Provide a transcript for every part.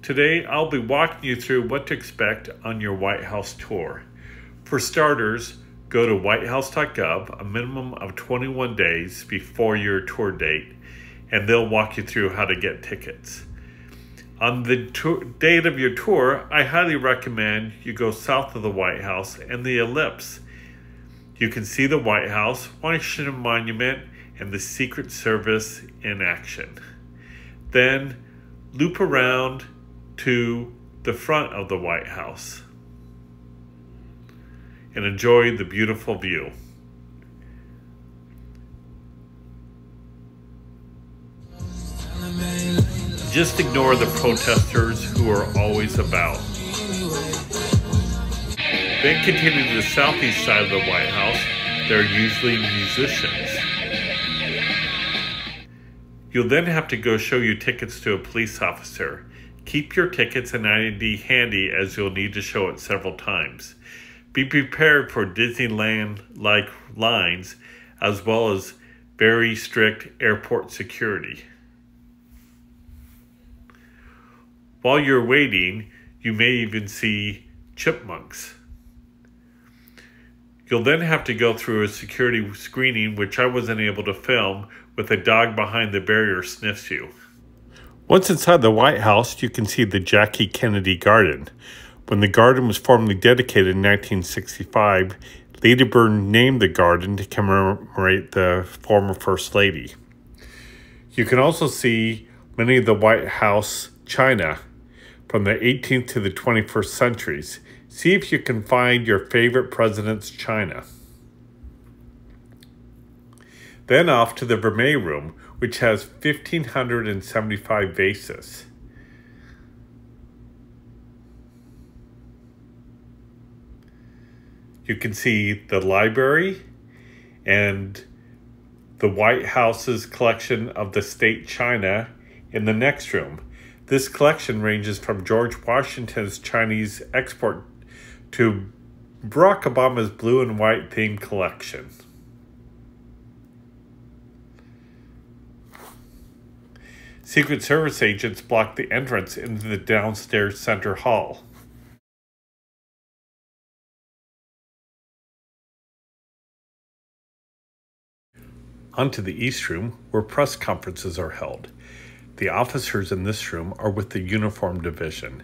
Today, I'll be walking you through what to expect on your White House tour. For starters, go to whitehouse.gov a minimum of 21 days before your tour date, and they'll walk you through how to get tickets. On the date of your tour, I highly recommend you go south of the White House and the Ellipse. You can see the White House, Washington Monument, and the Secret Service in action. Then loop around to the front of the White House and enjoy the beautiful view. Just ignore the protesters who are always about. Then continue to the southeast side of the White House. There are usually musicians. You'll then have to go show your tickets to a police officer. Keep your tickets and ID handy as you'll need to show it several times. Be prepared for Disneyland-like lines as well as very strict airport security. While you're waiting, you may even see chipmunks. You'll then have to go through a security screening, which I wasn't able to film, with a dog behind the barrier sniffs you. Once inside the White House, you can see the Jackie Kennedy Garden. When the garden was formally dedicated in 1965, Lady Bird named the garden to commemorate the former First Lady. You can also see many of the White House china from the 18th to the 21st centuries. See if you can find your favorite president's china. Then off to the Vermeer Room, which has 1,575 vases. You can see the library and the White House's collection of the state china in the next room. This collection ranges from George Washington's Chinese export to Barack Obama's blue and white themed collection. Secret Service agents blocked the entrance into the downstairs center hall. Onto the East Room, where press conferences are held. The officers in this room are with the Uniform Division.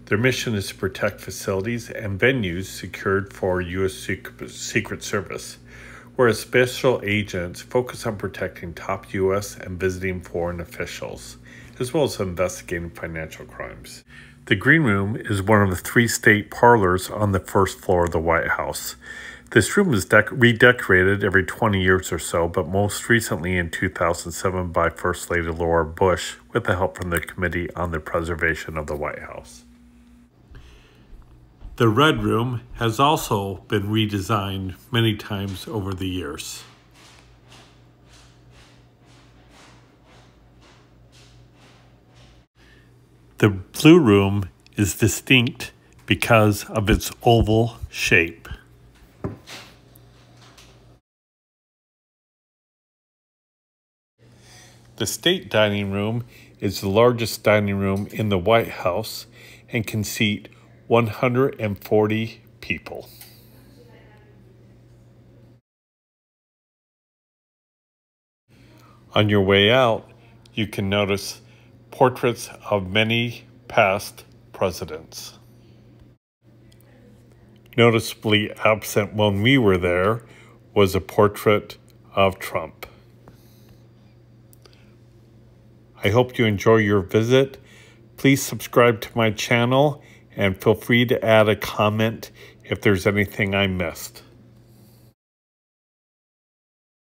Their mission is to protect facilities and venues secured for U.S. Secret Service, whereas special agents focus on protecting top U.S. and visiting foreign officials, as well as investigating financial crimes. The Green Room is one of the 3 state parlors on the first floor of the White House. This room is redecorated every 20 years or so, but most recently in 2007 by First Lady Laura Bush with the help from the Committee on the Preservation of the White House. The Red Room has also been redesigned many times over the years. The Blue Room is distinct because of its oval shape. The State Dining Room is the largest dining room in the White House and can seat 140 people. On your way out, you can notice portraits of many past presidents. Noticeably absent when we were there was a portrait of Trump. I hope you enjoy your visit. Please subscribe to my channel and feel free to add a comment if there's anything I missed.